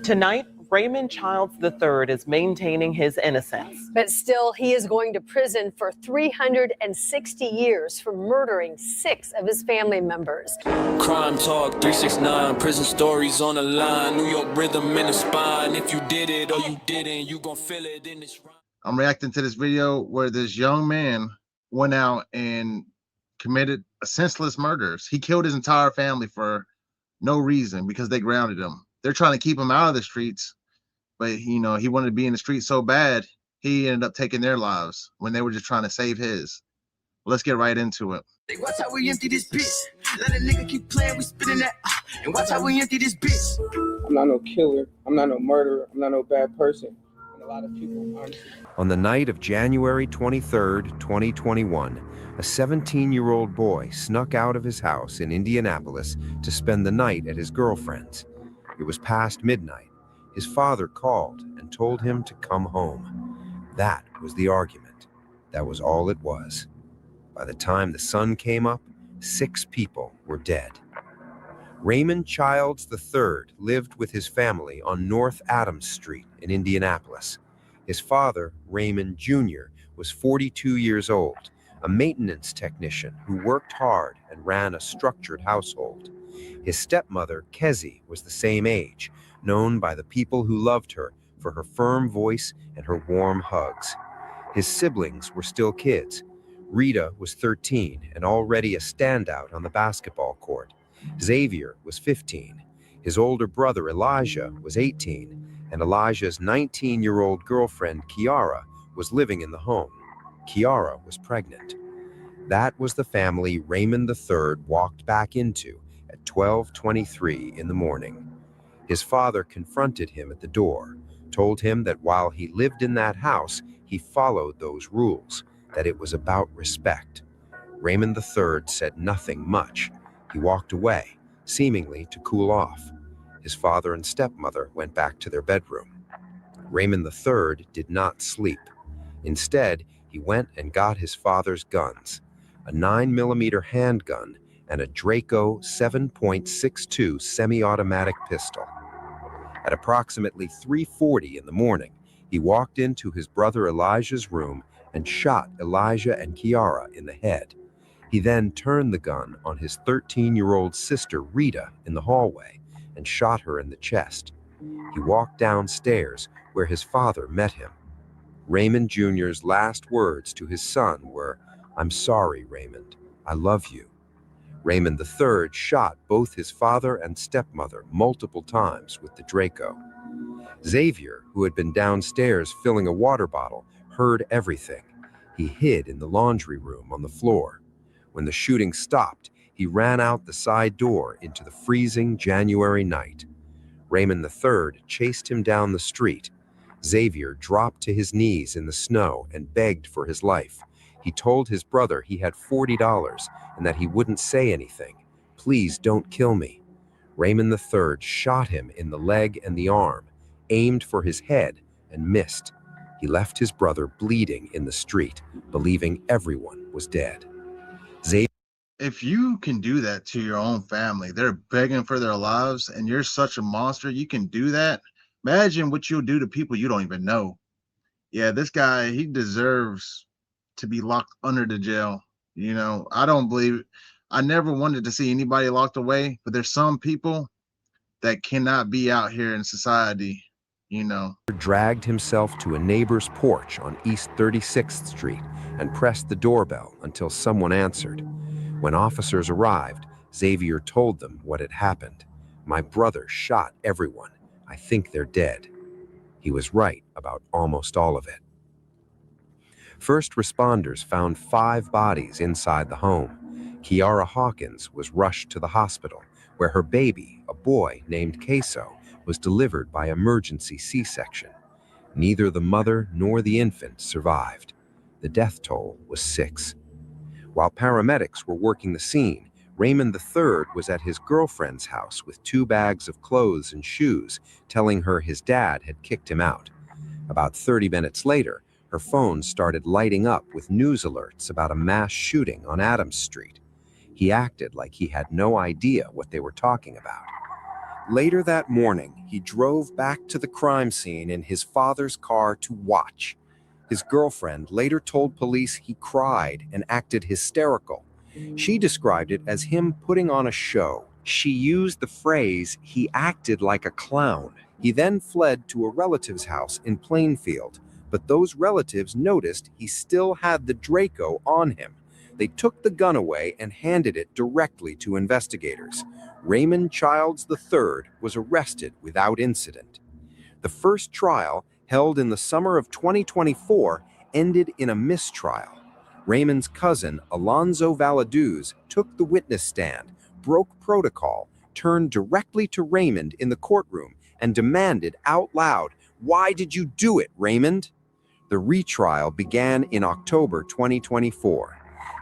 Tonight, Raymond Childs III is maintaining his innocence. But still, he is going to prison for 360 years for murdering 6 of his family members. Crime Talk 369, prison stories on the line, New York rhythm in the spine. If you did it or you didn't, you gon' feel it in this rhyme. I'm reacting to this video where this young man went out and committed a senseless murders. He killed his entire family for no reason because they grounded him. They're trying to keep him out of the streets, but he wanted to be in the streets so bad, he ended up taking their lives when they were just trying to save his. Let's get right into it. Watch how we empty this bitch. Let a nigga keep playing, we spinning that. And watch how we empty this bitch. I'm not no killer. I'm not no murderer. I'm not no bad person. And a lot of people, honestly. On the night of January 23rd, 2021, a 17-year-old boy snuck out of his house in Indianapolis to spend the night at his girlfriend's. It was past midnight. His father called and told him to come home. That was the argument. That was all it was. By the time the sun came up, 6 people were dead. Raymond Childs III lived with his family on North Adams Street in Indianapolis. His father, Raymond Jr., was 42 years old, a maintenance technician who worked hard and ran a structured household. His stepmother, Kezzy, was the same age, known by the people who loved her for her firm voice and her warm hugs. His siblings were still kids. Rita was 13 and already a standout on the basketball court. Xavier was 15. His older brother, Elijah, was 18, and Elijah's 19-year-old girlfriend, Kiara, was living in the home. Kiara was pregnant. That was the family Raymond III walked back into at 12:23 in the morning. His father confronted him at the door, told him that while he lived in that house, he followed those rules, that it was about respect. Raymond III said nothing much. He walked away, seemingly to cool off. His father and stepmother went back to their bedroom. Raymond III did not sleep. Instead, he went and got his father's guns, a 9mm handgun and a Draco 7.62 semi-automatic pistol. At approximately 3:40 in the morning, he walked into his brother Elijah's room and shot Elijah and Kiara in the head. He then turned the gun on his 13-year-old sister Rita in the hallway and shot her in the chest. He walked downstairs where his father met him. Raymond Jr.'s last words to his son were, "I'm sorry, Raymond. I love you." Raymond III shot both his father and stepmother multiple times with the Draco. Xavier, who had been downstairs filling a water bottle, heard everything. He hid in the laundry room on the floor. When the shooting stopped, he ran out the side door into the freezing January night. Raymond III chased him down the street. Xavier dropped to his knees in the snow and begged for his life. He told his brother he had $40 and that he wouldn't say anything. "Please don't kill me." Raymond III shot him in the leg and the arm, aimed for his head, and missed. He left his brother bleeding in the street, believing everyone was dead. If you can do that to your own family, they're begging for their lives, and you're such a monster, you can do that. Imagine what you'll do to people you don't even know. Yeah, this guy, he deserves to be locked under the jail. I never wanted to see anybody locked away, but there's some people that cannot be out here in society, Dragged himself to a neighbor's porch on East 36th Street and pressed the doorbell until someone answered. When officers arrived, Xavier told them what had happened. "My brother shot everyone. I think they're dead." He was right about almost all of it. First responders found 5 bodies inside the home. Kiara Hawkins was rushed to the hospital, where her baby, a boy named Queso, was delivered by emergency C-section. Neither the mother nor the infant survived. The death toll was 6. While paramedics were working the scene, Raymond III was at his girlfriend's house with 2 bags of clothes and shoes, telling her his dad had kicked him out. About 30 minutes later, her phone started lighting up with news alerts about a mass shooting on Adams Street. He acted like he had no idea what they were talking about. Later that morning, he drove back to the crime scene in his father's car to watch. His girlfriend later told police he cried and acted hysterical. She described it as him putting on a show. She used the phrase, "he acted like a clown." He then fled to a relative's house in Plainfield, but those relatives noticed he still had the Draco on him. They took the gun away and handed it directly to investigators. Raymond Childs III was arrested without incident. The first trial, held in the summer of 2024, ended in a mistrial. Raymond's cousin, Alonzo Valaduz, took the witness stand, broke protocol, turned directly to Raymond in the courtroom, and demanded out loud, "Why did you do it, Raymond?" The retrial began in October 2024.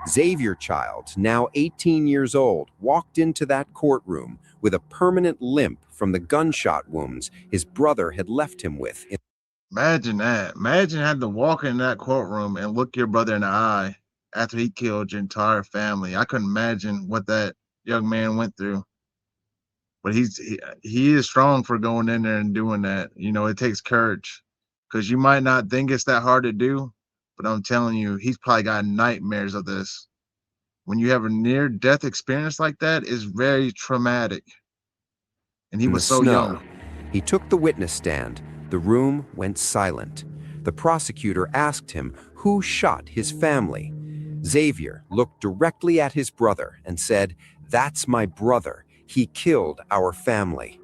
Xavier Childs, now 18 years old, walked into that courtroom with a permanent limp from the gunshot wounds his brother had left him with. Imagine that. Imagine having to walk in that courtroom and look your brother in the eye after he killed your entire family. I couldn't imagine what that young man went through. But he is strong for going in there and doing that. You know, it takes courage, because you might not think it's that hard to do, but I'm telling you, he's probably got nightmares of this. When you have a near-death experience like that, it's very traumatic. And he was so young. He took the witness stand. The room went silent. The prosecutor asked him who shot his family. Xavier looked directly at his brother and said, "That's my brother. He killed our family."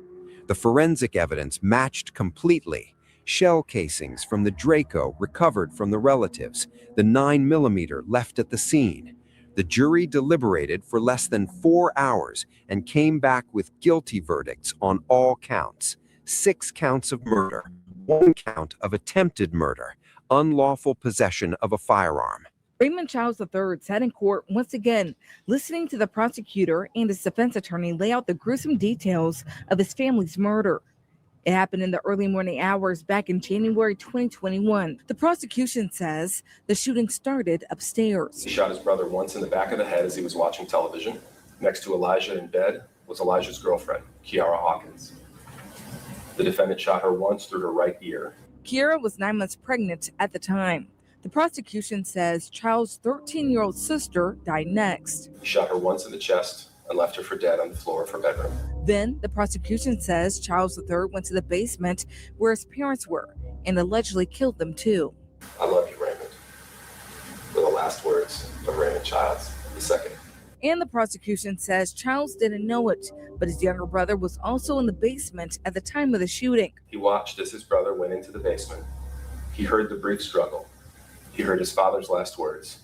The forensic evidence matched completely. Shell casings from the Draco recovered from the relatives, the 9mm left at the scene. The jury deliberated for less than 4 hours and came back with guilty verdicts on all counts. 6 counts of murder, 1 count of attempted murder, unlawful possession of a firearm. Raymond Childs III sat in court once again, listening to the prosecutor and his defense attorney lay out the gruesome details of his family's murder. It happened in the early morning hours back in January 2021. The prosecution says the shooting started upstairs. He shot his brother once in the back of the head as he was watching television. Next to Elijah in bed was Elijah's girlfriend, Kiara Hawkins. The defendant shot her once through her right ear. Kiara was 9 months pregnant at the time. The prosecution says Child's 13-year-old sister died next. He shot her once in the chest and left her for dead on the floor of her bedroom. Then the prosecution says Childs III went to the basement where his parents were and allegedly killed them too. "I love you, Raymond," were the last words of Raymond Childs II. And the prosecution says Childs didn't know it, but his younger brother was also in the basement at the time of the shooting. He watched as his brother went into the basement. He heard the brief struggle. He heard his father's last words,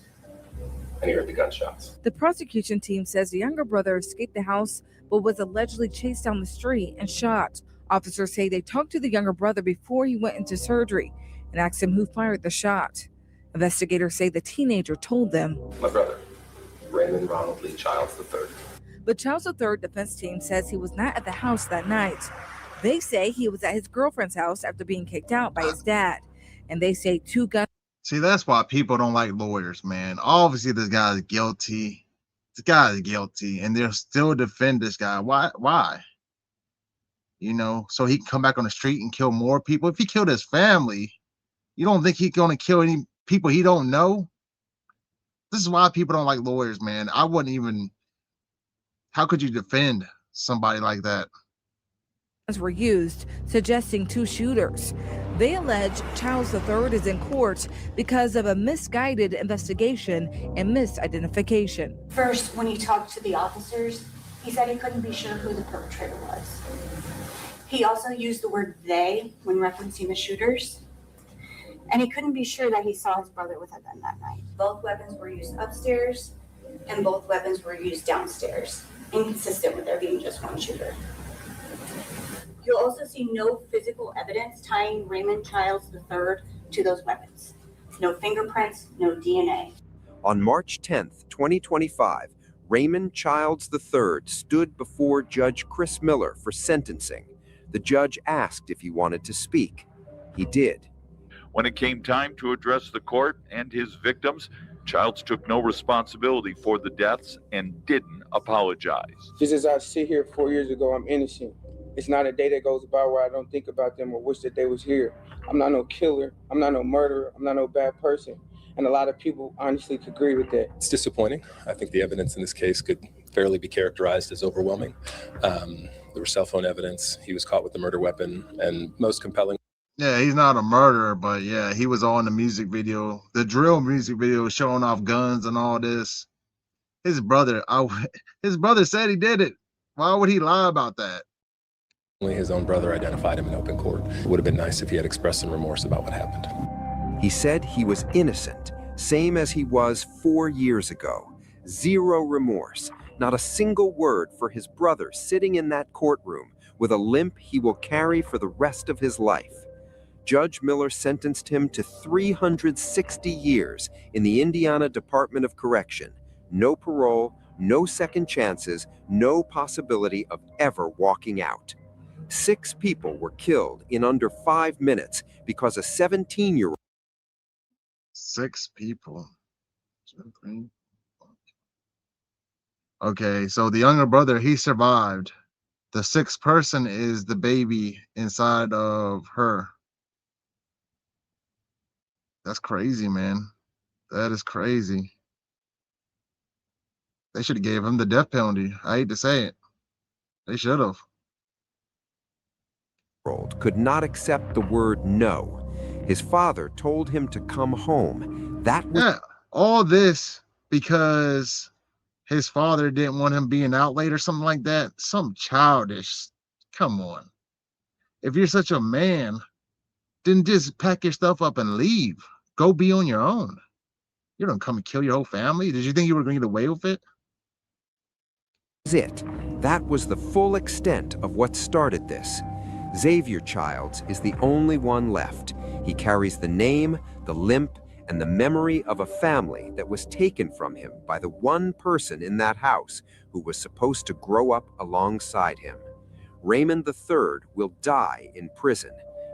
and he heard the gunshots. The prosecution team says the younger brother escaped the house but was allegedly chased down the street and shot. Officers say they talked to the younger brother before he went into surgery and asked him who fired the shot. Investigators say the teenager told them, "My brother, Raymond Ronald Lee Childs III." But Childs III defense team says he was not at the house that night. They say he was at his girlfriend's house after being kicked out by his dad. And they say 2 guns. See, that's why people don't like lawyers, man. Obviously, this guy is guilty. This guy is guilty, and they'll still defend this guy. Why? You know, so he can come back on the street and kill more people. If he killed his family, you don't think he's going to kill any people he don't know? This is why people don't like lawyers, man. I wouldn't even. How could you defend somebody like that? Were used, suggesting 2 shooters. They allege Childs III is in court because of a misguided investigation and misidentification. First, when he talked to the officers, he said he couldn't be sure who the perpetrator was. He also used the word "they" when referencing the shooters. And he couldn't be sure that he saw his brother with a gun that night. Both weapons were used upstairs, and both weapons were used downstairs, inconsistent with there being just 1 shooter. You'll also see no physical evidence tying Raymond Childs III to those weapons. No fingerprints, no DNA. On March 10th, 2025, Raymond Childs III stood before Judge Chris Miller for sentencing. The judge asked if he wanted to speak. He did. When it came time to address the court and his victims, Childs took no responsibility for the deaths and didn't apologize. Just as I sit here 4 years ago, I'm innocent. It's not a day that goes by where I don't think about them or wish that they was here. I'm not no killer. I'm not no murderer. I'm not no bad person. And a lot of people honestly could agree with that. It's disappointing. I think the evidence in this case could fairly be characterized as overwhelming. There was cell phone evidence. He was caught with the murder weapon, and most compelling. Yeah, he's not a murderer, but yeah, he was on the music video, the drill music video, showing off guns and all this. His brother said he did it. Why would he lie about that? Only his own brother identified him in open court. It would have been nice if he had expressed some remorse about what happened. He said he was innocent, same as he was 4 years ago. Zero remorse, not a single word for his brother sitting in that courtroom with a limp he will carry for the rest of his life. Judge Miller sentenced him to 360 years in the Indiana Department of Correction. No parole, no second chances, no possibility of ever walking out. 6 people were killed in under 5 minutes because a 17-year-old. 6 people. Okay, so the younger brother, he survived. The 6th person is the baby inside of her. That's crazy, man. That is crazy. They should have gave him the death penalty. I hate to say it. They should have. Could not accept the word no. His father told him to come home. That was all this because his father didn't want him being out late or something like that. Some childish. Come on. If you're such a man, then just pack your stuff up and leave. Go be on your own. You don't come and kill your whole family. Did you think you were going to get away with it? That was the full extent of what started this. Xavier Childs is the only one left. He carries the name, the limp, and the memory of a family that was taken from him by the one person in that house who was supposed to grow up alongside him. Raymond III will die in prison,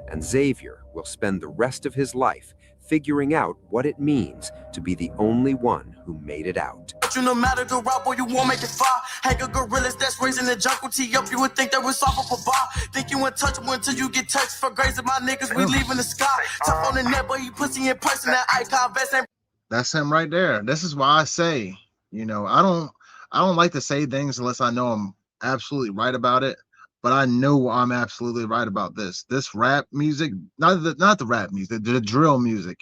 and Xavier will spend the rest of his life figuring out what it means to be the only one who made it out. You no matter the route, boy, you won't make it far. Hang of gorillas that's raising the jungle tee up. You would think that we're soft up a bar. Think you untouchable until you get touched. For grazing my niggas, we leaving the sky. Tough on the net, but you pussy in person. That icon vest ain't. That's him right there. This is why I say, you know, I don't like to say things unless I know I'm absolutely right about it. But I know I'm absolutely right about this. This rap music, not the rap music, the drill music.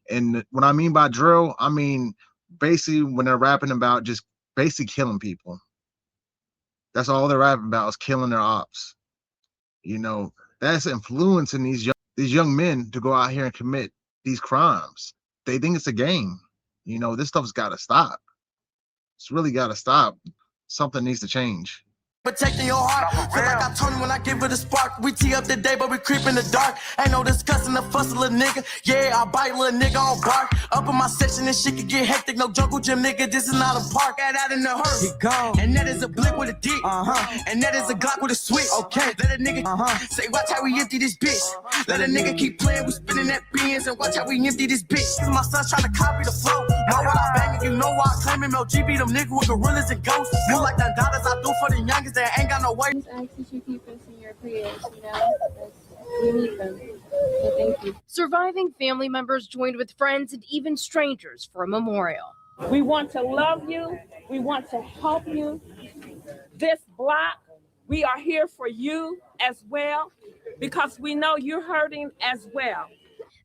And what I mean by drill, I mean basically when they're rapping about just basically killing people. That's all they're rapping about is killing their ops. You know, that's influencing these young men to go out here and commit these crimes. They think it's a game. You know, this stuff's got to stop. It's really got to stop. Something needs to change. Protecting your heart. Feel like I told you when I give it a spark. We tee up the day, but we creep in the dark. Ain't no discussing the fuss of little nigga. Yeah, I bite little nigga on bark. Up in my section, this shit can get hectic. No jungle gym, nigga. This is not a park. Add out in the hearse. He gone. And that is a blick with a dick. And that is a Glock with a switch. Okay. Let a nigga say, watch how we empty this bitch. Let a nigga keep playing. We spinning that beans and watch how we empty this bitch. Cause my son's trying to copy the flow. Know what I bang, you know why I claim him. LGB, them niggas with gorillas and ghosts. Move like the dollars I do for the youngest that ain't got no way. I ask that you keep us in your prayers, you know, we need them. So thank you. Surviving family members joined with friends and even strangers for a memorial. We want to love you. We want to help you. This block, we are here for you as well because we know you're hurting as well.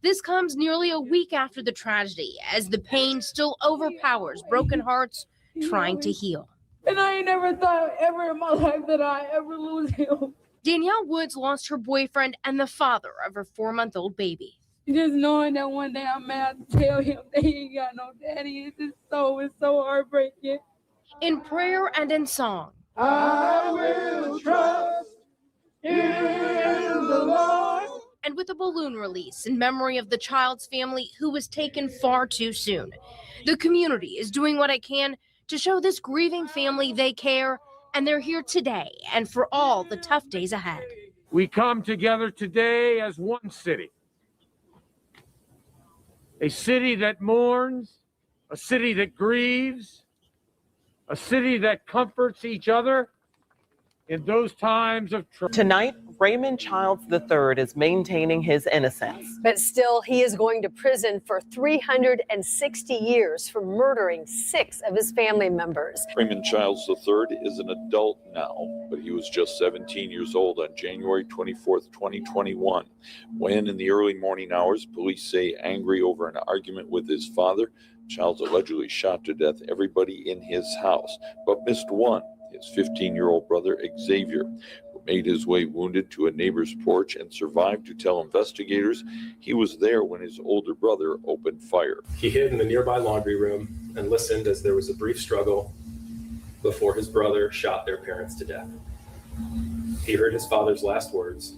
This comes nearly a week after the tragedy as the pain still overpowers broken hearts trying to heal. And I ain't never thought ever in my life that I ever lose him. Danielle Woods lost her boyfriend and the father of her 4-month-old baby. Just knowing that one day I'm mad to tell him that he ain't got no daddy, it's so heartbreaking. In prayer and in song, I will trust in the Lord. And with a balloon release in memory of the child's family who was taken far too soon. The community is doing what it can to show this grieving family they care, and they're here today and for all the tough days ahead. We come together today as one city. A city that mourns, a city that grieves, a city that comforts each other, in those times of trouble. Tonight, Raymond Childs III is maintaining his innocence. But still, he is going to prison for 360 years for murdering 6 of his family members. Raymond Childs III is an adult now, but he was just 17 years old on January 24th, 2021, when in the early morning hours, police say angry over an argument with his father, Childs allegedly shot to death everybody in his house, but missed one, his 15-year-old brother Xavier, who made his way wounded to a neighbor's porch and survived to tell investigators he was there when his older brother opened fire. He hid in the nearby laundry room and listened as there was a brief struggle before his brother shot their parents to death. He heard his father's last words,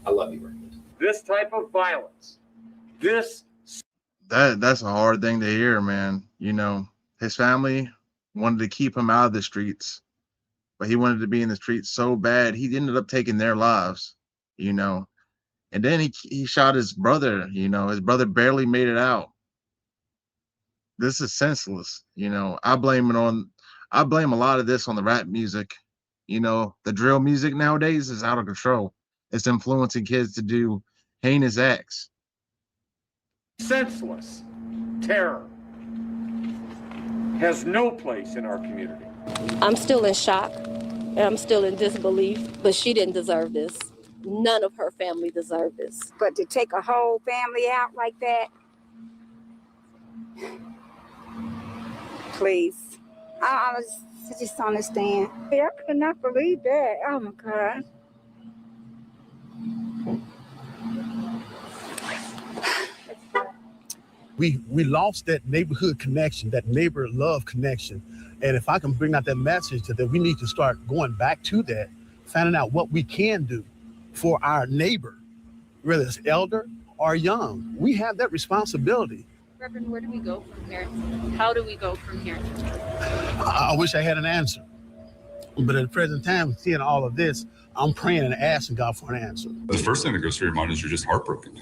"I love you, Raymond." This type of violence, That's a hard thing to hear, man. You know, his family wanted to keep him out of the streets, but he wanted to be in the streets so bad he ended up taking their lives, you know. And then he shot his brother, you know. His brother barely made it out. This is senseless, you know. I blame a lot of this on the rap music. You know, the drill music nowadays is out of control. It's influencing kids to do heinous acts. senseless terror has no place in our community. I'm still in shock and I'm still in disbelief, but she didn't deserve this. None of her family deserved this. But to take a whole family out like that, please. I just don't understand. I could not believe that. Oh my God. We lost that neighborhood connection, that neighbor love connection. And if I can bring out that message that we need to start going back to that, finding out what we can do for our neighbor, whether it's elder or young. We have that responsibility. Reverend, where do we go from here? How do we go from here? I wish I had an answer. But at the present time, seeing all of this, I'm praying and asking God for an answer. The first thing that goes through your mind is you're just heartbroken.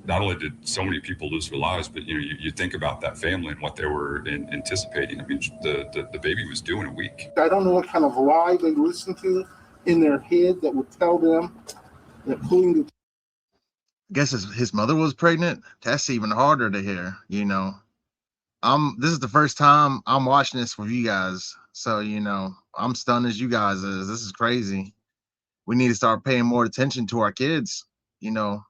Not only did so many people lose their lives, but you think about that family and what they were anticipating. I mean, the baby was due in a week. I don't know what kind of lie they listen to in their head that would tell them that pulling the. I guess his mother was pregnant. That's even harder to hear, you know. This is the first time I'm watching this with you guys. So, you know, I'm stunned as you guys is. This is crazy. We need to start paying more attention to our kids, you know,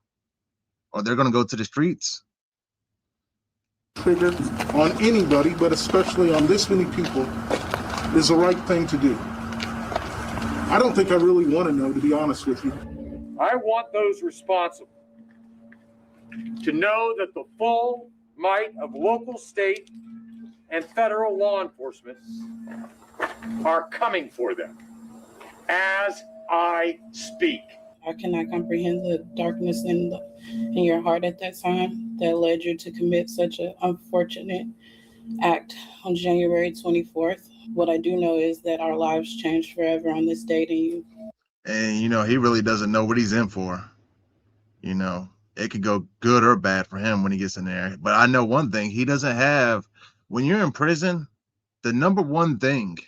or they're going to go to the streets. Trigger on anybody, but especially on this many people, is the right thing to do. I don't think I really want to know, to be honest with you. I want those responsible to know that the full might of local, state, and federal law enforcement are coming for them as I speak. I cannot comprehend the darkness in your heart at that time that led you to commit such an unfortunate act on January 24th. What I do know is that our lives changed forever on this day to you. And, you know, he really doesn't know what he's in for. You know, it could go good or bad for him when he gets in there. But I know one thing, he doesn't have, when you're in prison, the number one thing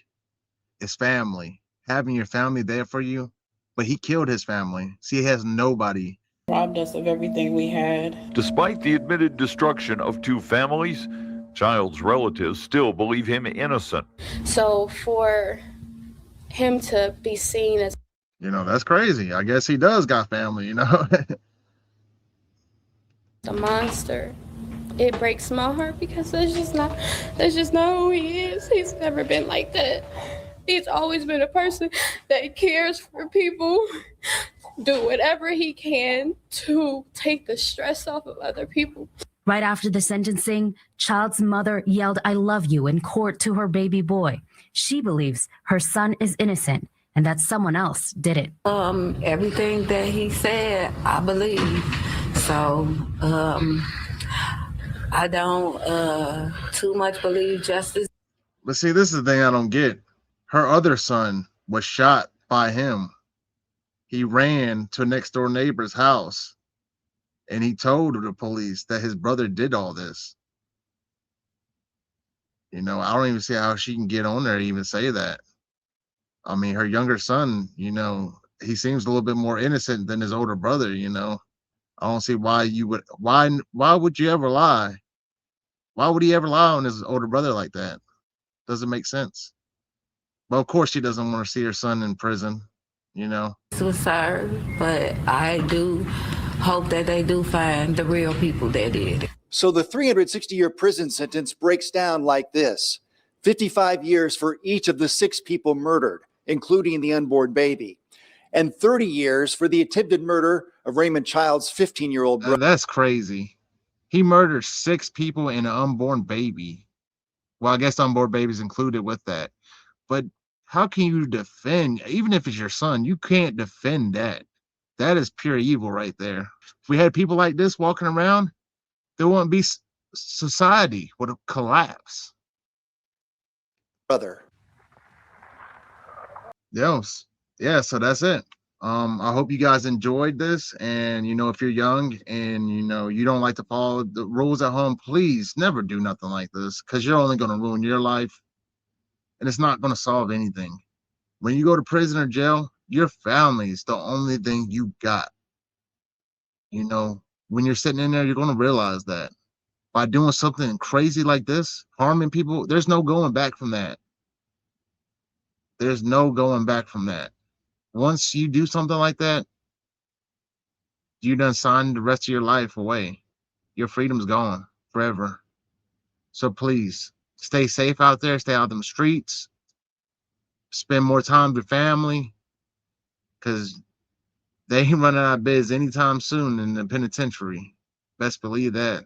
is family, having your family there for you. But he killed his family. See, he has nobody. Robbed us of everything we had. Despite the admitted destruction of two families, Child's relatives still believe him innocent. So for him to be seen as, You know, that's crazy. I guess he does got family, you know. a monster, it breaks my heart because that's just not who he is. He's never been like that. He's always been a person that cares for people, do whatever he can to take the stress off of other people. Right after the sentencing, Child's mother yelled, "I love you," in court to her baby boy. She believes her son is innocent and that someone else did it. Everything that he said, I believe. So, I don't too much believe justice. But see, this is the thing I don't get. Her other son was shot by him. He ran to a next door neighbor's house and he told the police that his brother did all this. You know, I don't even see how she can get on there and even say that. I mean, her younger son, he seems a little bit more innocent than his older brother, I don't see why why would you ever lie? Why would he ever lie on his older brother like that? Doesn't make sense. But of course she doesn't want to see her son in prison, Suicide, but I do hope that they do find the real people that did it. So the 360-year prison sentence breaks down like this: 55 years for each of the 6 people murdered, including the unborn baby, and 30 years for the attempted murder of Raymond Child's 15-year-old brother. That's crazy. He murdered 6 people and an unborn baby. Well, I guess unborn babies included with that. But how can you defend, even if it's your son, you can't defend that. That is pure evil right there. If we had people like this walking around, there wouldn't be society, would collapse. Brother. Yes. Yeah, so that's it. I hope you guys enjoyed this. And if you're young and you don't like to follow the rules at home, please never do nothing like this, because you're only going to ruin your life and it's not going to solve anything. When you go to prison or jail, your family is the only thing you got. When you're sitting in there, you're going to realize that by doing something crazy like this, harming people, there's no going back from that. There's no going back from that. Once you do something like that, you done signed the rest of your life away. Your freedom's gone forever. So please stay safe out there. Stay out of them streets. Spend more time with your family, because they ain't running out of biz anytime soon in the penitentiary. Best believe that.